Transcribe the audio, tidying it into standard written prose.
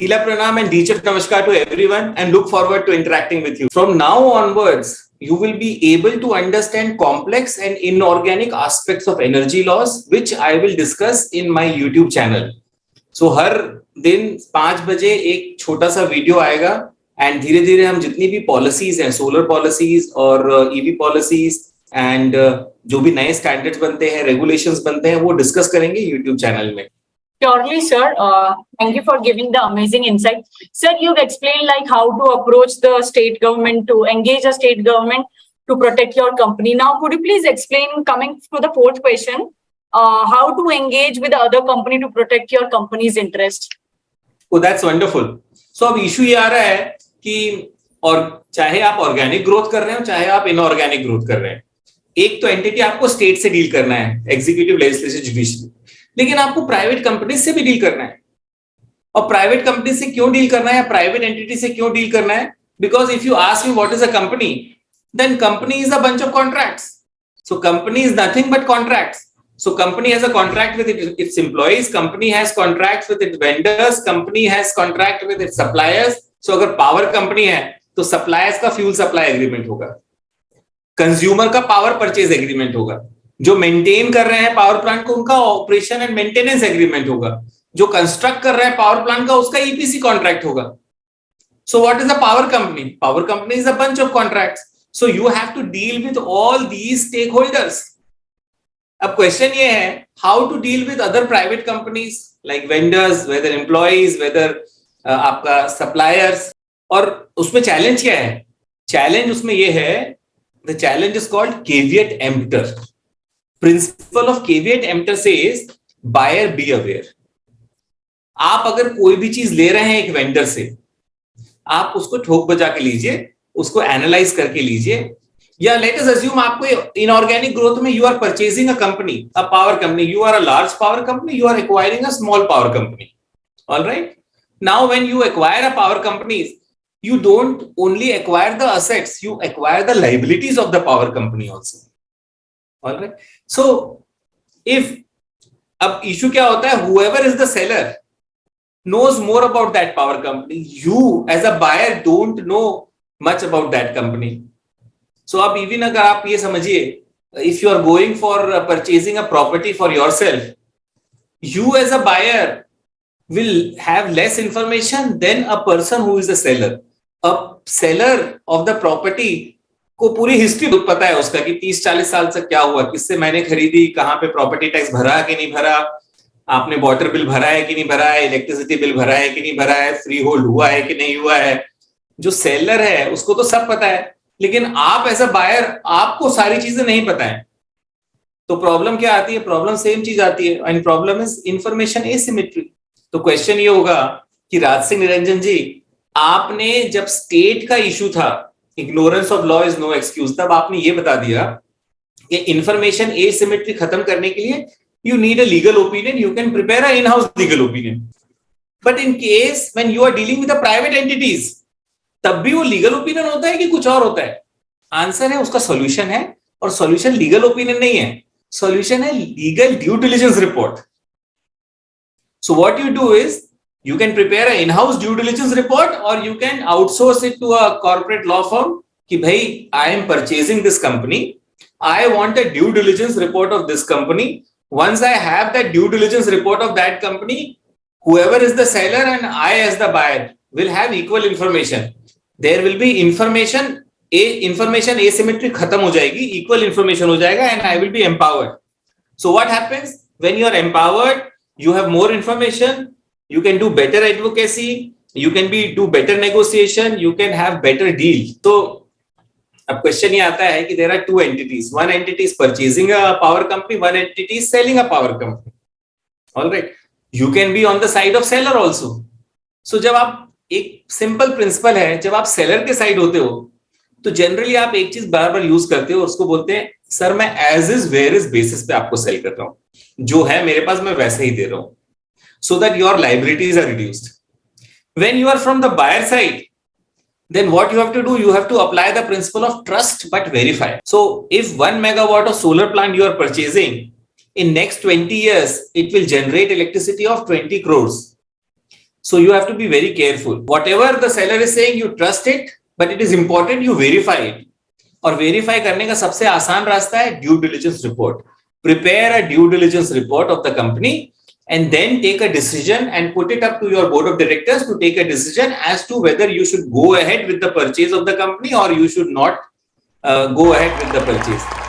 Tila Pranam and Deechak Namaskar to everyone and look forward to interacting with you. From now onwards, you will be able to understand complex and inorganic aspects of energy laws, which I will discuss in my YouTube channel. So हर दिन 5 बजे एक छोटा सा video आएगा and धीरे धीरे हम जितनी भी पॉलिसीज हैं, सोलर पॉलिसीज और ईवी पॉलिसीज एंड जो भी नए स्टैंडर्ड्स बनते हैं, रेगुलेशंस बनते हैं, वो डिस्कस करेंगे यूट्यूब चैनल में. Surely, sir. Thank you for giving the amazing insight. Sir, you've explained like how to approach the state government, to engage a state government to protect your company. Now, could you please explain, coming to the fourth question, how to engage with the other company to protect your company's interest? Oh, that's wonderful. So, अब issue ये आ रहा है कि और चाहे आप organic growth कर रहे हो, चाहे आप इनऑर्गेनिक ग्रोथ कर रहे हैं, एक तो एंटिटी आपको स्टेट से डील करना है, एग्जीक्यूटिव, लेजिस्लेटिव, जुडिशियल, लेकिन आपको प्राइवेट कंपनी से भी डील करना है. और प्राइवेट कंपनी से क्यों डील करना है, प्राइवेट एंटिटी से क्यों डील करना है? Because if you ask me what is a company, then company is a bunch of contracts. So company is nothing but contracts. So company has a contract with its employees, company has contracts with its vendors, company has contract with its suppliers. So अगर power company है तो suppliers का fuel supply agreement होगा, consumer का power purchase agreement होगा, जो maintain कर रहे हैं पावर प्लांट को उनका ऑपरेशन एंड मेंटेनेंस एग्रीमेंट होगा, जो कंस्ट्रक्ट कर रहे हैं पावर प्लांट का उसका ईपीसी कॉन्ट्रैक्ट होगा. So what is a power company? Power company is a bunch of contracts. So you have to deal with all these stakeholders. अब question ये है, how to deal with other private companies like vendors, whether employees, whether आपका suppliers. और उसमें challenge क्या है? Challenge उसमें ये है, the challenge is called caveat emptor. Principle of caveat emptor says buyer be aware. आप अगर कोई भी चीज ले रहे हैं एक वेंडर से, आप उसको ठोक बजा के लीजिए, उसको एनालाइज करके लीजिए. या लेट अस अज्यूम आपको इनऑर्गेनिक ग्रोथ में you are purchasing a company, a power company, you are a large power company, you are acquiring a small power company. Alright, now when you acquire a power companies, you don't only acquire the assets, you acquire the liabilities of the power company also. All right, so if अब issue क्या होता है, whoever is the seller knows more about that power company, you as a buyer don't know much about that company. So अब even अगर आप ये समझिए, if you are going for purchasing a property for yourself, you as a buyer will have less information than a person who is a seller. अब seller of the property को पूरी history पता है उसका कि 30-40 साल से क्या हुआ, किससे मैंने खरीदी, कहां पे प्रॉपर्टी टैक्स भरा कि नहीं भरा, आपने वाटर बिल भरा है कि नहीं भरा है, इलेक्ट्रिसिटी बिल भरा है कि नहीं भरा है, फ्री होल्ड हुआ है कि नहीं हुआ है. जो सेलर है उसको तो सब पता है, लेकिन आप एज अ बायर आपको सारी चीजें नहीं पता है. तो प्रॉब्लम क्या आती है? प्रॉब्लम सेम चीज आती है, and problem is information asymmetry. तो क्वेश्चन ये होगा कि राज सिंह निरंजन जी, आपने जब स्टेट का इशू था, ignorance of law is no excuse, तब आपने ये बता दिया कि इंफॉर्मेशन एसिमेट्री खत्म करने के लिए you need a legal opinion, you can prepare a in house legal opinion. But in case when you are dealing with the private entities, तब भी वो लीगल ओपिनियन होता है कि कुछ और होता है? आंसर है उसका सॉल्यूशन है, और सॉल्यूशन लीगल ओपिनियन नहीं है, सॉल्यूशन है legal due diligence report. So what you do is, you can prepare an in-house due diligence report, or you can outsource it to a corporate law firm कि भाई I am purchasing this company, I want a due diligence report of this company. Once I have that due diligence report of that company, whoever is the seller and I as the buyer will have equal information. There will be information asymmetry खत्म हो जाएगी, equal information हो जाएगा, and I will be empowered. So what happens when you are empowered? You have more information. You can do better advocacy, you can do better negotiation, you can have better deal. So अब question ये आता है कि there are two entities, one entity is purchasing a power company, one entity is selling a power company. All right, you can be on the side of seller also. So जब आप, एक simple principal है, जब आप seller के side होते हो तो जनरली आप एक चीज बार बार यूज करते हो, उसको बोलते हैं सर मैं as is where is basis पे आपको सेल कर रहा हूं, जो है मेरे पास मैं वैसे ही दे रहा हूं, so that your liabilities are reduced. When you are from the buyer side, then what you have to do, you have to apply the principle of trust but verify. So if 1 megawatt of solar plant you are purchasing, in next 20 years it will generate electricity of 20 crores. So you have to be very careful. Whatever the seller is saying, you trust it, but it is important you verify it. और verify करने का सबसे आसान रास्ता है due diligence report. Prepare a due diligence report of the company and then take a decision and put it up to your board of directors to take a decision as to whether you should go ahead with the purchase of the company or you should not go ahead with the purchase.